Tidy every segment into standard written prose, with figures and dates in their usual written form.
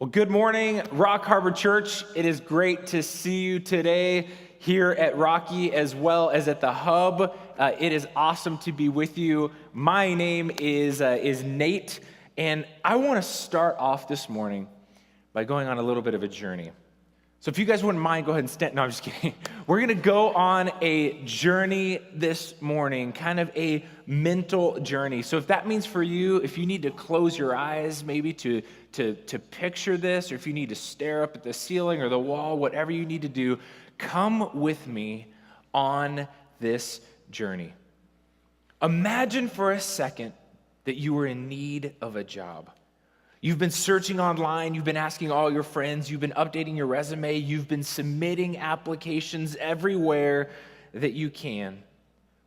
Well, good morning, Rock Harbor Church. It is great to see you today here at Rocky as well as at the Hub. It is awesome to be with you. My name is Nate, and I want to start off this morning by going on a little bit of a journey. So if you guys wouldn't mind, go ahead and stand. No, I'm just kidding. We're going to go on a journey this morning, kind of a mental journey. So if that means for you, if you need to close your eyes maybe to picture this, or if you need to stare up at the ceiling or the wall, whatever you need to do, come with me on this journey. Imagine for a second that you were in need of a job. You've been searching online, you've been asking all your friends, you've been updating your resume, you've been submitting applications everywhere that you can.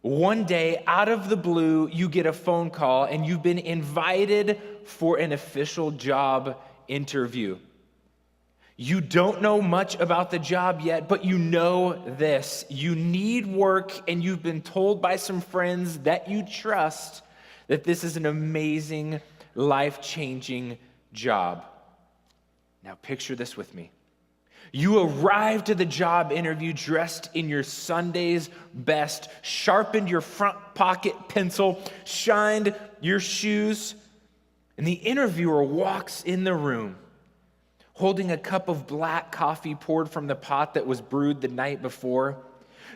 One day, out of the blue, you get a phone call and you've been invited for an official job interview. You don't know much about the job yet, but you know this. You need work, and you've been told by some friends that you trust that this is an amazing, life-changing job. Now picture this with me. You arrive to the job interview dressed in your Sunday's best, sharpened your front pocket pencil, shined your shoes, and the interviewer walks in the room holding a cup of black coffee poured from the pot that was brewed the night before,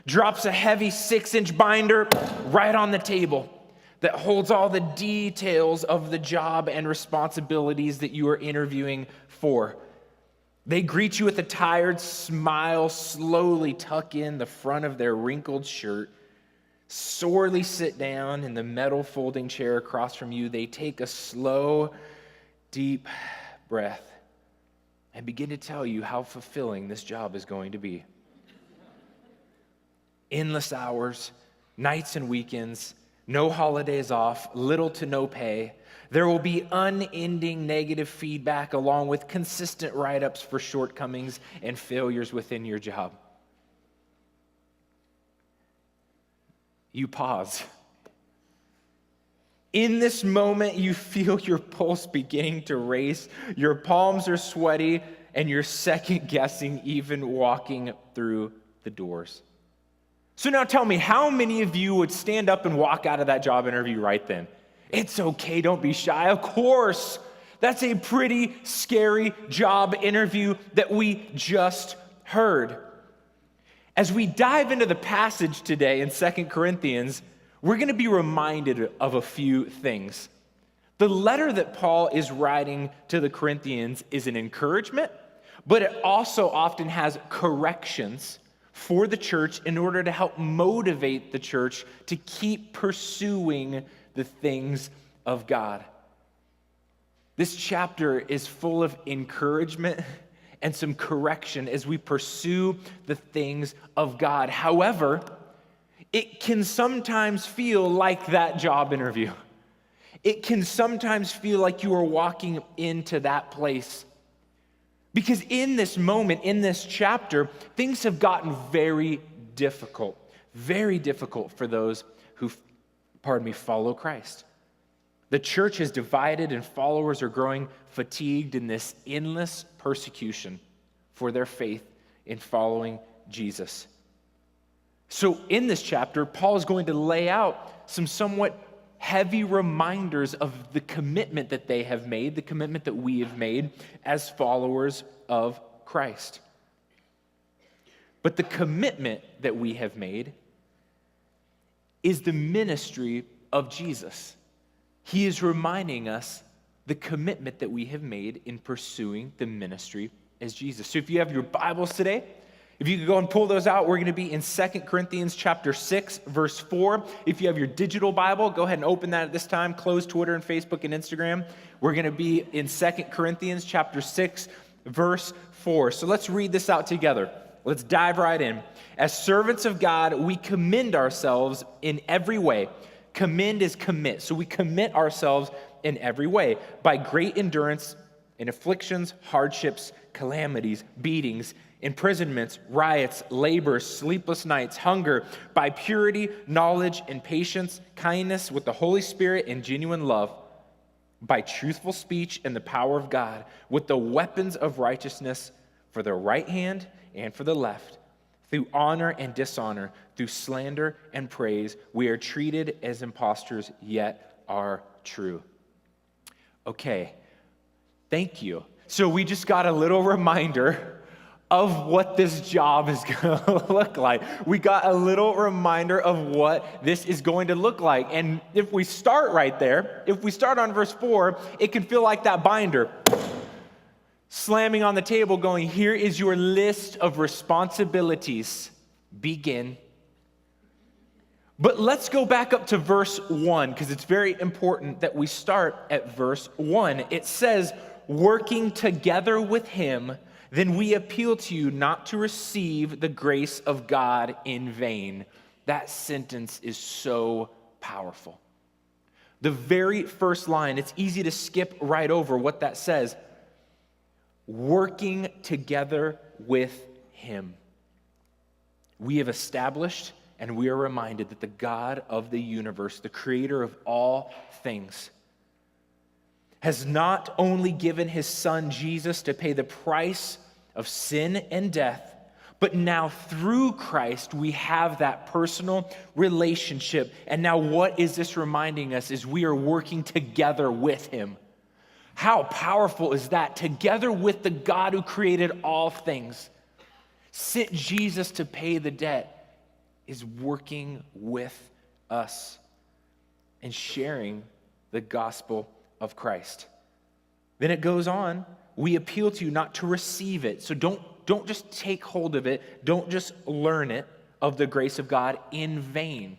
drops a heavy 6-inch binder right on the table that holds all the details of the job and responsibilities that you are interviewing for. They greet you with a tired smile, slowly tuck in the front of their wrinkled shirt, sorely sit down in the metal folding chair across from you. They take a slow, deep breath and begin to tell you how fulfilling this job is going to be. Endless hours, nights and weekends, no holidays off, little to no pay. There will be unending negative feedback along with consistent write-ups for shortcomings and failures within your job. You pause. In this moment, you feel your pulse beginning to race, your palms are sweaty, and you're second-guessing even walking through the doors. So now tell me, how many of you would stand up and walk out of that job interview right then? It's okay, don't be shy. Of course, that's a pretty scary job interview that we just heard. As we dive into the passage today in 2 Corinthians, we're going to be reminded of a few things. The letter that Paul is writing to the Corinthians is an encouragement, but it also often has corrections for the church in order to help motivate the church to keep pursuing the things of God. This chapter is full of encouragement and some correction as we pursue the things of God. However, it can sometimes feel like that job interview. It can sometimes feel like you are walking into that place. Because in this moment, in this chapter, things have gotten very difficult for those who, follow Christ. The church is divided and followers are growing fatigued in this endless persecution for their faith in following Jesus. So in this chapter, Paul is going to lay out some somewhat heavy reminders of the commitment that they have made, the commitment that we have made as followers of Christ. But the commitment that we have made is the ministry of Jesus. He is reminding us the commitment that we have made in pursuing the ministry as Jesus. So if you have your Bibles today, if you could go and pull those out, we're going to be in 2 Corinthians chapter 6, verse 4. If you have your digital Bible, go ahead and open that at this time. Close Twitter and Facebook and Instagram. We're going to be in 2 Corinthians chapter 6, verse 4. So let's read this out together. Let's dive right in. As servants of God, we commend ourselves in every way. Commend is commit. So we commit ourselves in every way by great endurance in afflictions, hardships, calamities, beatings, imprisonments, riots, labors, sleepless nights, hunger, by purity, knowledge, and patience, kindness with the Holy Spirit, and genuine love, by truthful speech and the power of God, with the weapons of righteousness for the right hand and for the left, through honor and dishonor, through slander and praise, we are treated as impostors, yet are true. Okay, thank you. So we just got a little reminder of what this job is going to look like. We got a little reminder of what this is going to look like. And if we start right there, if we start on verse 4, it can feel like that binder slamming on the table going, here is your list of responsibilities. Begin. But let's go back up to verse 1 because it's very important that we start at verse 1. It says, working together with him, then we appeal to you not to receive the grace of God in vain. That sentence is so powerful. The very first line, it's easy to skip right over what that says. Working together with him. We have established and we are reminded that the God of the universe, the creator of all things, has not only given his son Jesus to pay the price of sin and death, but now through Christ we have that personal relationship. And now what is this reminding us is we are working together with him. How powerful is that? Together with the God who created all things, sent Jesus to pay the debt, is working with us and sharing the gospel of Christ. Then it goes on, we appeal to you not to receive it. So don't just take hold of it. Don't just learn it of the grace of God in vain.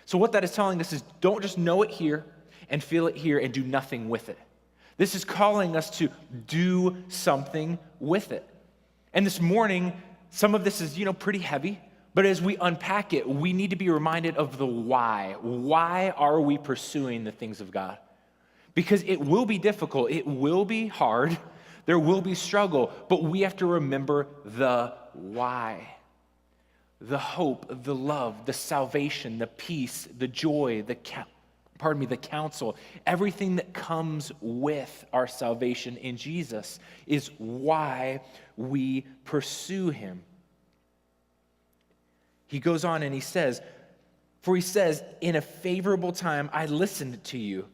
So what that is telling us is don't just know it here and feel it here and do nothing with it. This is calling us to do something with it. And this morning, some of this is, pretty heavy. But as we unpack it, we need to be reminded of the why. Why are we pursuing the things of God? Because it will be difficult. It will be hard. There will be struggle. But we have to remember the why. The hope, the love, the salvation, the peace, the joy, the counsel. Everything that comes with our salvation in Jesus is why we pursue him. He goes on and he says, in a favorable time I listened to you,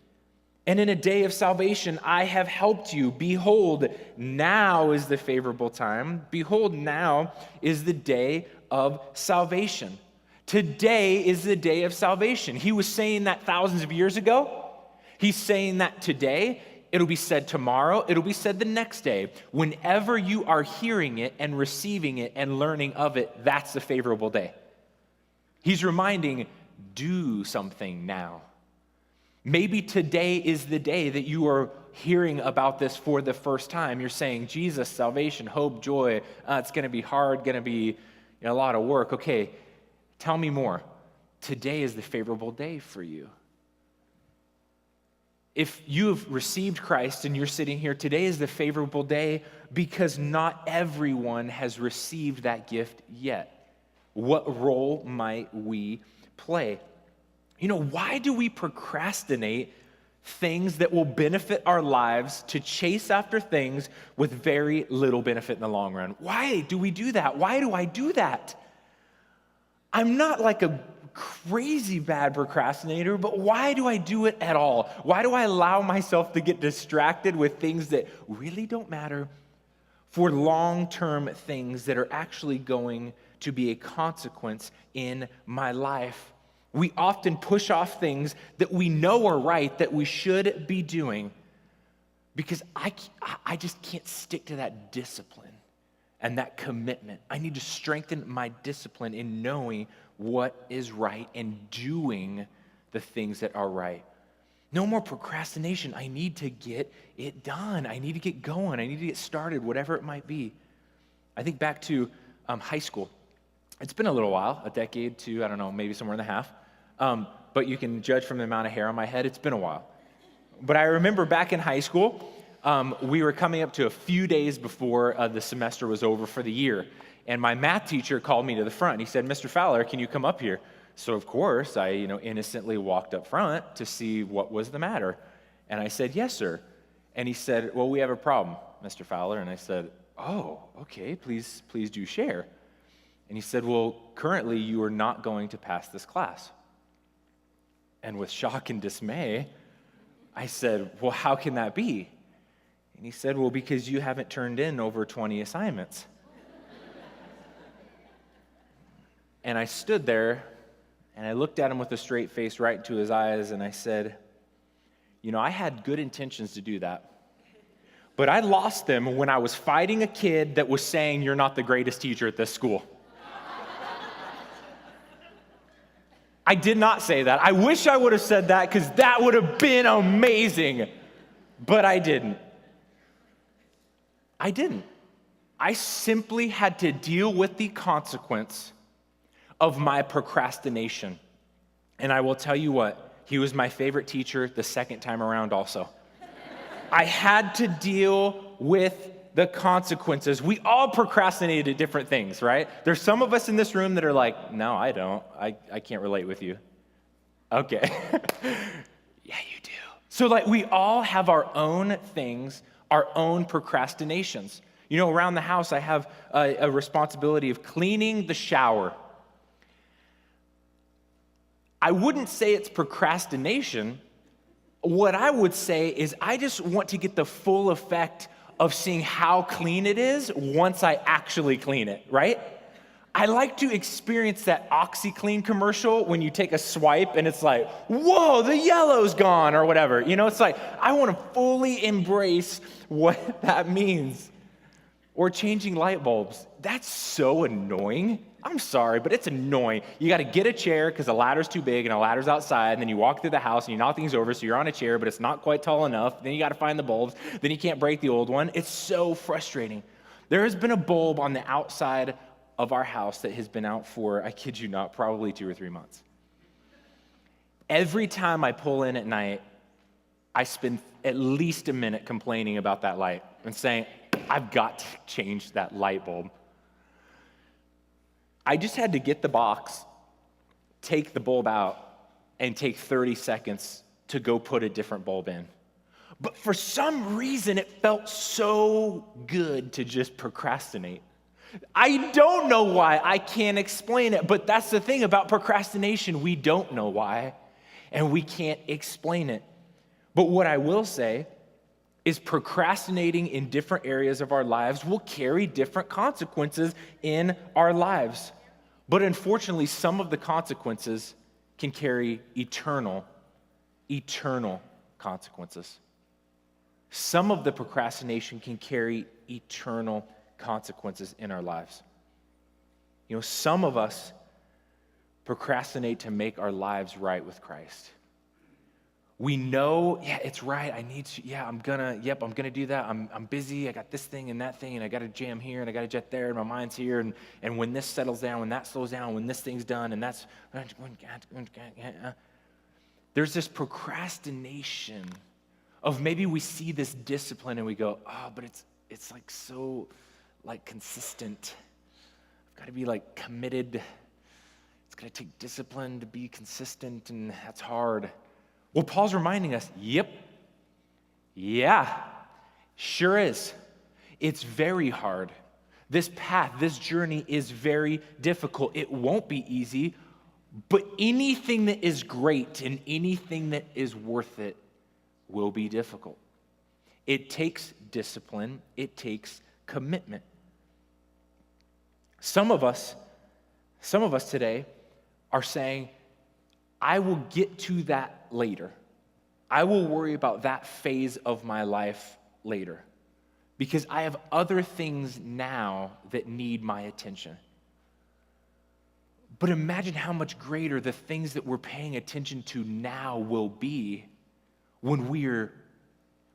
and in a day of salvation I have helped you. Behold, now is the favorable time. Behold, now is the day of salvation. Today is the day of salvation. He was saying that thousands of years ago. He's saying that today. It'll be said tomorrow. It'll be said the next day. Whenever you are hearing it and receiving it and learning of it, that's the favorable day. He's reminding, do something now. Maybe today is the day that you are hearing about this for the first time. You're saying, Jesus, salvation, hope, joy, it's going to be hard, going to be a lot of work. Okay, tell me more. Today is the favorable day for you. If you have received Christ and you're sitting here, today is the favorable day because not everyone has received that gift yet. What role might we play? Why do we procrastinate things that will benefit our lives to chase after things with very little benefit in the long run? Why do we do that? Why do I do that? I'm not like a crazy bad procrastinator, but why do I do it at all? Why do I allow myself to get distracted with things that really don't matter for long-term things that are actually going to be a consequence in my life? We often push off things that we know are right, that we should be doing, because I just can't stick to that discipline and that commitment. I need to strengthen my discipline in knowing what is right and doing the things that are right. No more procrastination. I need to get it done. I need to get going. I need to get started, whatever it might be. I think back to high school. It's been a little while, a decade, two, I don't know, maybe somewhere in the half. But you can judge from the amount of hair on my head. It's been a while. But I remember back in high school, we were coming up to a few days before the semester was over for the year. And my math teacher called me to the front. He said, Mr. Fowler, can you come up here? So, of course, I innocently walked up front to see what was the matter. And I said, yes, sir. And he said, well, we have a problem, Mr. Fowler. And I said, oh, okay, please do share. And he said, well, currently you are not going to pass this class. And with shock and dismay, I said, well, how can that be? And he said, well, because you haven't turned in over 20 assignments. And I stood there, and I looked at him with a straight face right into his eyes, and I said, you know, I had good intentions to do that. But I lost them when I was fighting a kid that was saying, you're not the greatest teacher at this school. I did not say that. I wish I would have said that because that would have been amazing. But I didn't. I simply had to deal with the consequence of my procrastination. And I will tell you what, he was my favorite teacher the second time around also. I had to deal with the consequences. We all procrastinated at different things, right? There's some of us in this room that are like, no, I don't. I can't relate with you. Okay. Yeah, you do. So we all have our own things, our own procrastinations. You know, around the house, I have a responsibility of cleaning the shower. I wouldn't say it's procrastination. What I would say is I just want to get the full effect of seeing how clean it is once I actually clean it, right? I like to experience that OxyClean commercial when you take a swipe and it's like, whoa, the yellow's gone or whatever. You know, it's like, I want to fully embrace what that means. Or changing light bulbs. That's so annoying. I'm sorry, but it's annoying. You got to get a chair because the ladder's too big and the ladder's outside, and then you walk through the house and you knock things over, so you're on a chair, but it's not quite tall enough. Then you got to find the bulbs. Then you can't break the old one. It's so frustrating. There has been a bulb on the outside of our house that has been out for, I kid you not, probably 2 or 3 months. Every time I pull in at night, I spend at least a minute complaining about that light and saying, I've got to change that light bulb. I just had to get the box, take the bulb out, and take 30 seconds to go put a different bulb in. But for some reason, it felt so good to just procrastinate. I don't know why. I can't explain it. But that's the thing about procrastination. We don't know why, and we can't explain it. But what I will say is procrastinating in different areas of our lives will carry different consequences in our lives. But unfortunately, some of the consequences can carry eternal consequences. Some of the procrastination can carry eternal consequences in our lives. You know, some of us procrastinate to make our lives right with Christ. We know, yeah, it's right. I need to, I'm gonna do that. I'm busy. I got this thing and that thing, and I got to jam here, and I got to jet there, and my mind's here. And when this settles down, when that slows down, when this thing's done, and that's, there's this procrastination of maybe we see this discipline and we go, oh, but it's like so like consistent. I've got to be like committed. It's going to take discipline to be consistent, and that's hard. Well, Paul's reminding us, sure is. It's very hard. This path, this journey is very difficult. It won't be easy, but anything that is great and anything that is worth it will be difficult. It takes discipline. It takes commitment. Some of us today are saying, I will get to that later. I will worry about that phase of my life later because I have other things now that need my attention. But imagine how much greater the things that we're paying attention to now will be when we're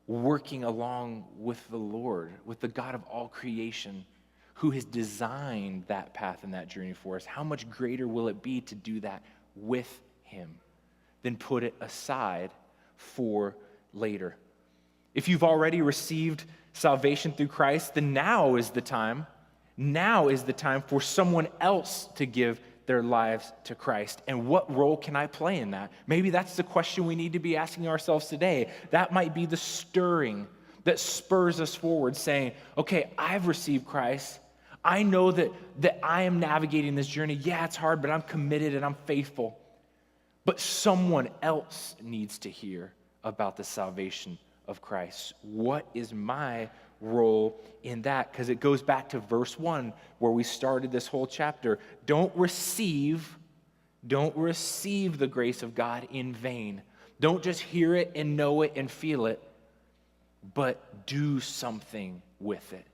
working along with the Lord, with the God of all creation who has designed that path and that journey for us. How much greater will it be to do that with Him than put it aside for later? If you've already received salvation through Christ, then now is the time for someone else to give their lives to Christ. And what role can I play in that? Maybe that's the question we need to be asking ourselves today. That might be the stirring that spurs us forward, saying, okay, I've received Christ. I know that I am navigating this journey. Yeah, it's hard, but I'm committed and I'm faithful. But someone else needs to hear about the salvation of Christ. What is my role in that? Because it goes back to verse 1 where we started this whole chapter. Don't receive the grace of God in vain. Don't just hear it and know it and feel it, but do something with it.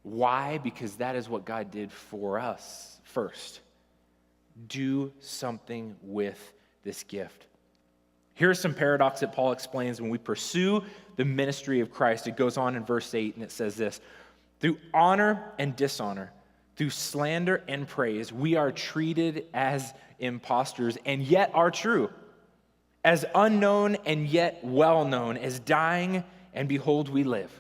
Why? Because that is what God did for us first. Do something with this gift. Here's some paradox that Paul explains when we pursue the ministry of Christ. It goes on in verse 8 and it says this: through honor and dishonor, through slander and praise, we are treated as impostors and yet are true, as unknown and yet well known, as dying and behold we live,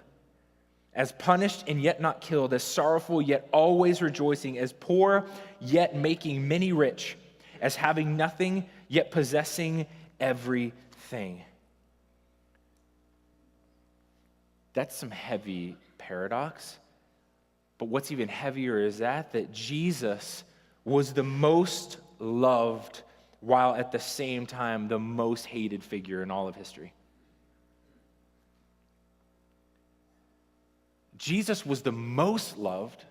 as punished and yet not killed, as sorrowful yet always rejoicing, as poor yet making many rich, as having nothing yet possessing everything. That's some heavy paradox. But what's even heavier is that Jesus was the most loved while at the same time the most hated figure in all of history. Jesus was the most loved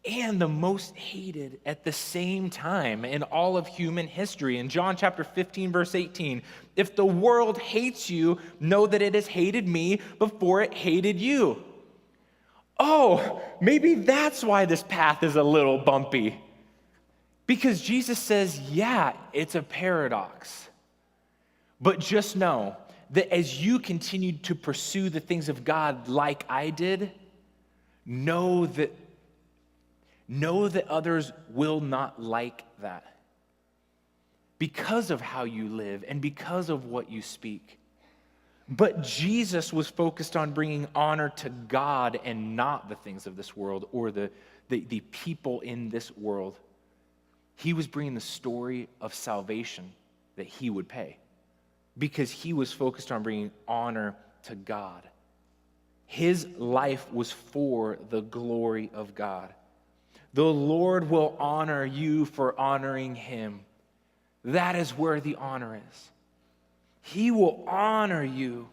and the most hated at the same time in all of human history. In John chapter 15, verse 18, if the world hates you, know that it has hated me before it hated you. Oh, maybe that's why this path is a little bumpy. Because Jesus says, yeah, it's a paradox. But just know that as you continue to pursue the things of God like I did, know that others will not like that because of how you live and because of what you speak. But Jesus was focused on bringing honor to God and not the things of this world or the people in this world. He was bringing the story of salvation that he would pay because he was focused on bringing honor to God. His life was for the glory of God. The Lord will honor you for honoring him. That is where the honor is. He will honor you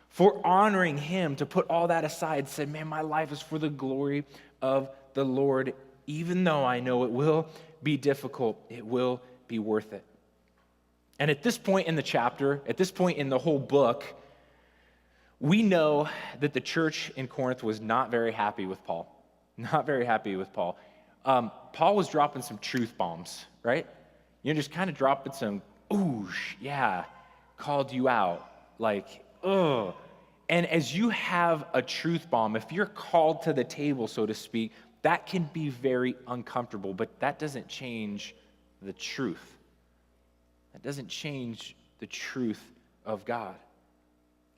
for honoring him. To put all that aside, say, man, my life is for the glory of the Lord. Even though I know it will be difficult, it will be worth it. And at this point in the chapter, at this point in the whole book, we know that the church in Corinth was not very happy with Paul. Not very happy with Paul. Paul was dropping some truth bombs, right? Just kind of dropping some, oosh, yeah, called you out, like, ugh. And as you have a truth bomb, if you're called to the table, so to speak, that can be very uncomfortable, but that doesn't change the truth. That doesn't change the truth of God.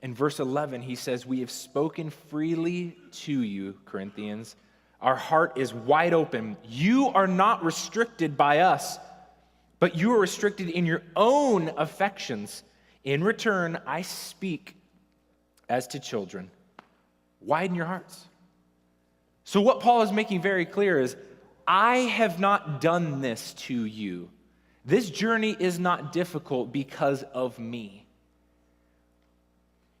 In verse 11, he says, we have spoken freely to you, Corinthians. Our heart is wide open. You are not restricted by us, but you are restricted in your own affections. In return, I speak as to children. Widen your hearts. So what Paul is making very clear is, I have not done this to you. This journey is not difficult because of me.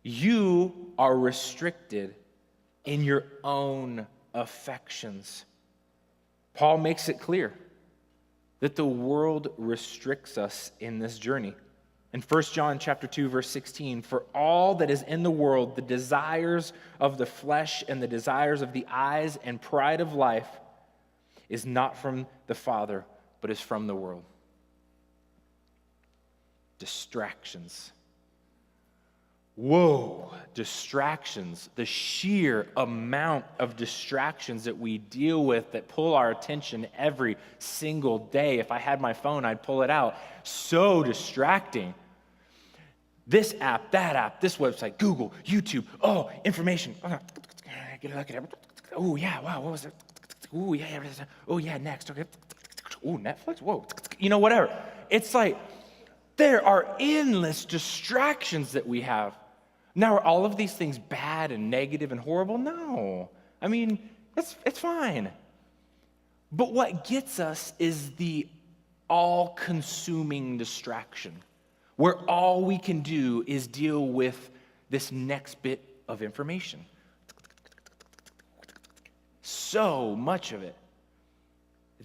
You are restricted in your own affections. Paul makes it clear that the world restricts us in this journey. In 1 John chapter 2, verse 16, for all that is in the world, the desires of the flesh and the desires of the eyes and pride of life is not from the Father, but is from the world. Distractions. Whoa, distractions. The sheer amount of distractions that we deal with that pull our attention every single day. If I had my phone, I'd pull it out. So distracting. This app, that app, this website, Google, YouTube, information. Get a look at it. Oh, yeah, wow, what was it? Oh, yeah, next. Okay. ooh, Netflix, whoa, whatever. It's like there are endless distractions that we have. Now, are all of these things bad and negative and horrible? No. I mean, it's fine. But what gets us is the all-consuming distraction, where all we can do is deal with this next bit of information. So much of it,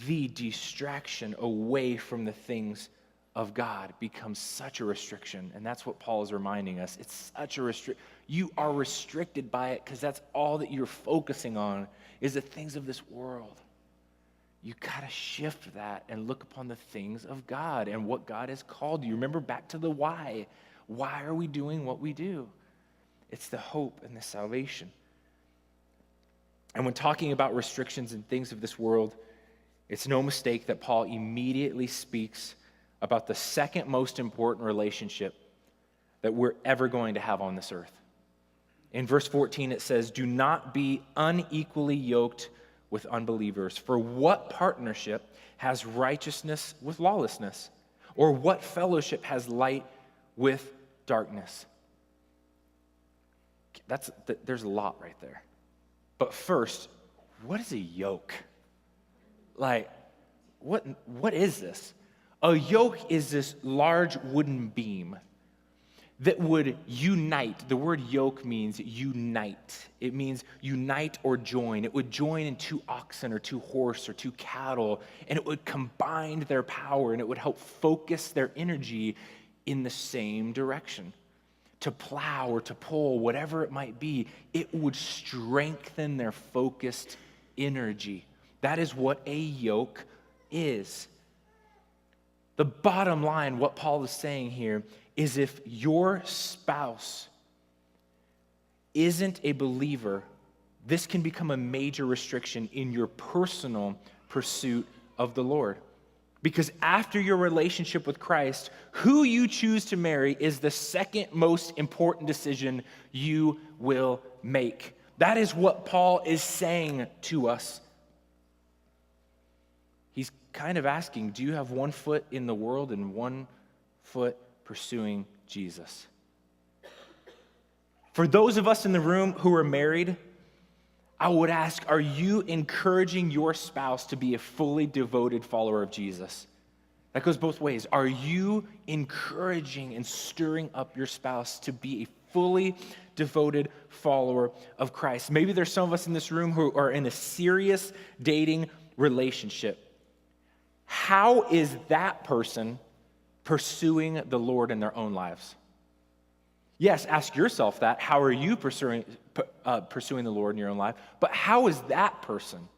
the distraction away from the things of God becomes such a restriction. And that's what Paul is reminding us. It's such a restriction. You are restricted by it because that's all that you're focusing on is the things of this world. You got to shift that and look upon the things of God and what God has called you. Remember back to the why. Why are we doing what we do? It's the hope and the salvation. And when talking about restrictions and things of this world, it's no mistake that Paul immediately speaks about the second most important relationship that we're ever going to have on this earth. In verse 14, it says, "Do not be unequally yoked with unbelievers. For what partnership has righteousness with lawlessness? Or what fellowship has light with darkness?" There's a lot right there. But first, what is a yoke? Like, what is this? A yoke is this large wooden beam that would unite. The word yoke means unite. It means unite or join. It would join in two oxen or two horse or two cattle, and it would combine their power, and it would help focus their energy in the same direction. To plow or to pull, whatever it might be, it would strengthen their focused energy. That is what a yoke is. The bottom line, what Paul is saying here, is if your spouse isn't a believer, this can become a major restriction in your personal pursuit of the Lord. Because after your relationship with Christ, who you choose to marry is the second most important decision you will make. That is what Paul is saying to us. He's kind of asking, do you have one foot in the world and one foot pursuing Jesus? For those of us in the room who are married, I would ask, are you encouraging your spouse to be a fully devoted follower of Jesus? That goes both ways. Are you encouraging and stirring up your spouse to be a fully devoted follower of Christ? Maybe there's some of us in this room who are in a serious dating relationship. How is that person pursuing the Lord in their own lives? Yes, ask yourself that. How are you pursuing the Lord in your own life? But how is that person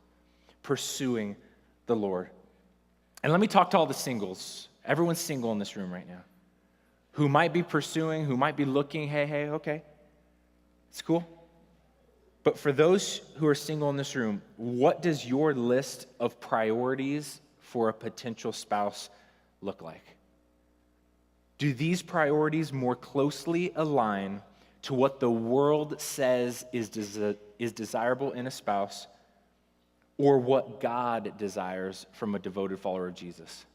pursuing the Lord? And let me talk to all the singles. Everyone's single in this room right now. Who might be pursuing, who might be looking, hey, okay. It's cool. But for those who are single in this room, what does your list of priorities for a potential spouse look like? Do these priorities more closely align to what the world says is desirable in a spouse, or what God desires from a devoted follower of Jesus?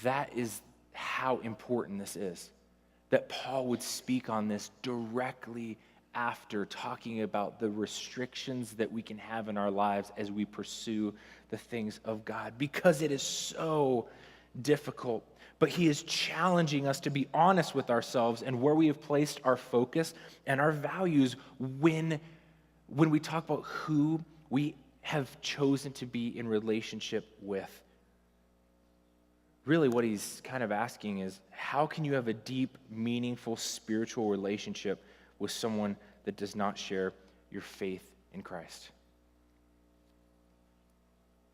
That is how important this is, that Paul would speak on this directly after talking about the restrictions that we can have in our lives as we pursue the things of God, because it is so difficult. But he is challenging us to be honest with ourselves and where we have placed our focus and our values when we talk about who we have chosen to be in relationship with. Really, what he's kind of asking is, how can you have a deep, meaningful spiritual relationship with someone that does not share your faith in Christ?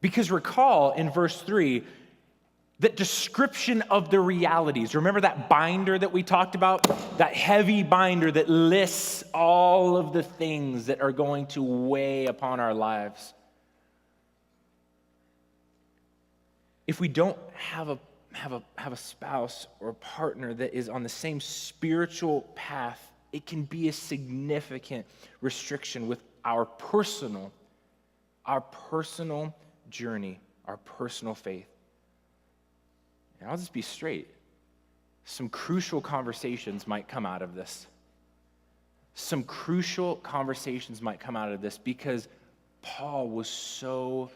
Because recall in verse 3, that description of the realities. Remember that binder that we talked about? That heavy binder that lists all of the things that are going to weigh upon our lives. If we don't have a spouse or a partner that is on the same spiritual path, it can be a significant restriction with our personal our personal journey, our personal faith. And I'll just be straight. Some crucial conversations might come out of this. Some crucial conversations might come out of this because Paul was so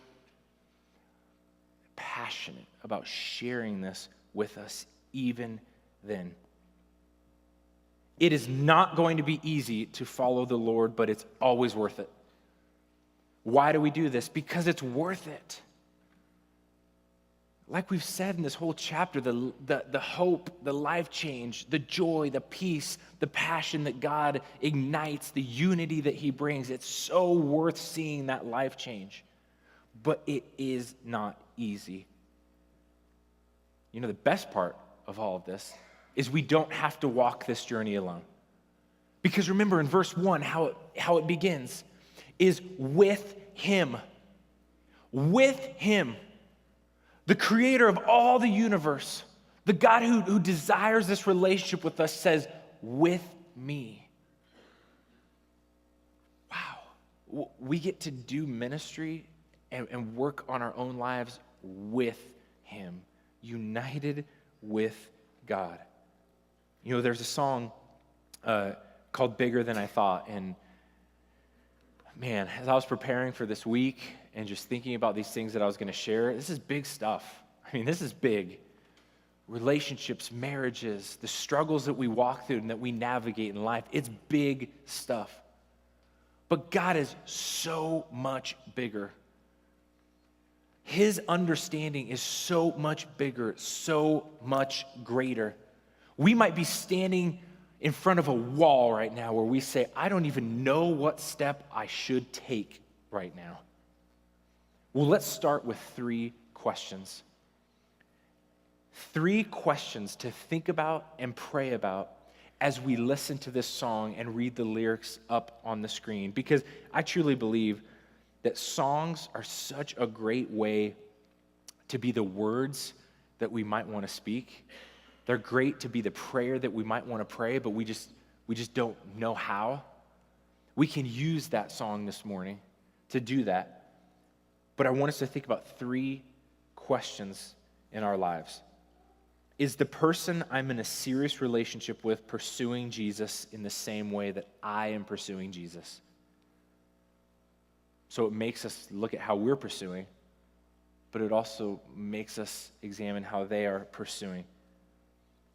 passionate about sharing this with us even then. It is not going to be easy to follow the Lord, but it's always worth it. Why do we do this? Because it's worth it. Like we've said in this whole chapter, the hope, the life change, the joy, the peace, the passion that God ignites, the unity that he brings, it's so worth seeing that life change. But it is not easy. You know, the best part of all of this is we don't have to walk this journey alone. Because remember in verse 1, how it begins is with him. With him. The creator of all the universe, the God who desires this relationship with us says, with me. Wow. We get to do ministry and work on our own lives with him, united with God. You know, there's a song called Bigger Than I Thought, and man, as I was preparing for this week and just thinking about these things that I was going to share, this is big stuff. I mean, this is big. Relationships, marriages, the struggles that we walk through and that we navigate in life, it's big stuff. But God is so much bigger. His understanding is so much bigger, so much greater. We might be standing in front of a wall right now where we say, I don't even know what step I should take right now. Well, let's start with 3 questions. 3 questions to think about and pray about as we listen to this song and read the lyrics up on the screen. Because I truly believe that songs are such a great way to be the words that we might want to speak. They're great to be the prayer that we might want to pray, but we just don't know how. We can use that song this morning to do that. But I want us to think about 3 questions in our lives. Is the person I'm in a serious relationship with pursuing Jesus in the same way that I am pursuing Jesus? So it makes us look at how we're pursuing, but it also makes us examine how they are pursuing.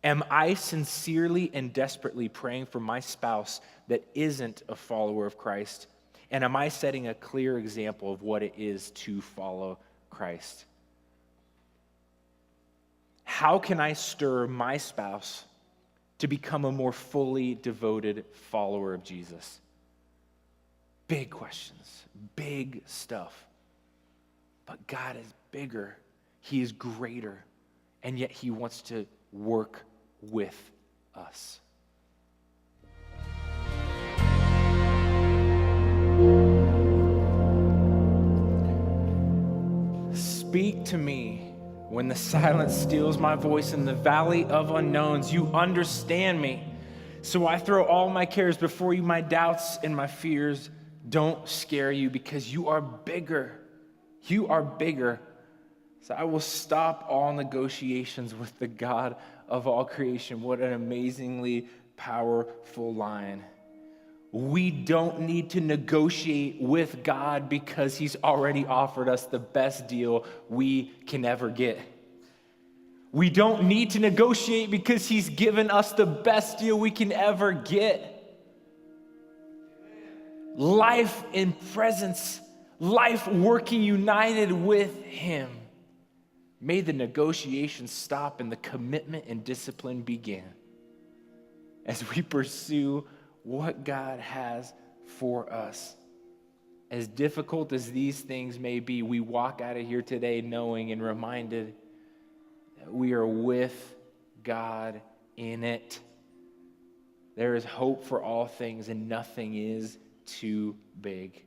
Am I sincerely and desperately praying for my spouse that isn't a follower of Christ? And am I setting a clear example of what it is to follow Christ? How can I stir my spouse to become a more fully devoted follower of Jesus? Big questions, big stuff. But God is bigger. He is greater. And yet he wants to work with us. Speak to me when the silence steals my voice in the valley of unknowns. You understand me. So I throw all my cares before you, my doubts and my fears don't scare you because you are bigger. You are bigger. So I will stop all negotiations with the God of all creation. What an amazingly powerful line. We don't need to negotiate with God because he's already offered us the best deal we can ever get. We don't need to negotiate because he's given us the best deal we can ever get. Life in presence, life working united with him. May the negotiations stop and the commitment and discipline begin as we pursue what God has for us. As difficult as these things may be, we walk out of here today knowing and reminded that we are with God in it. There is hope for all things and nothing is too big.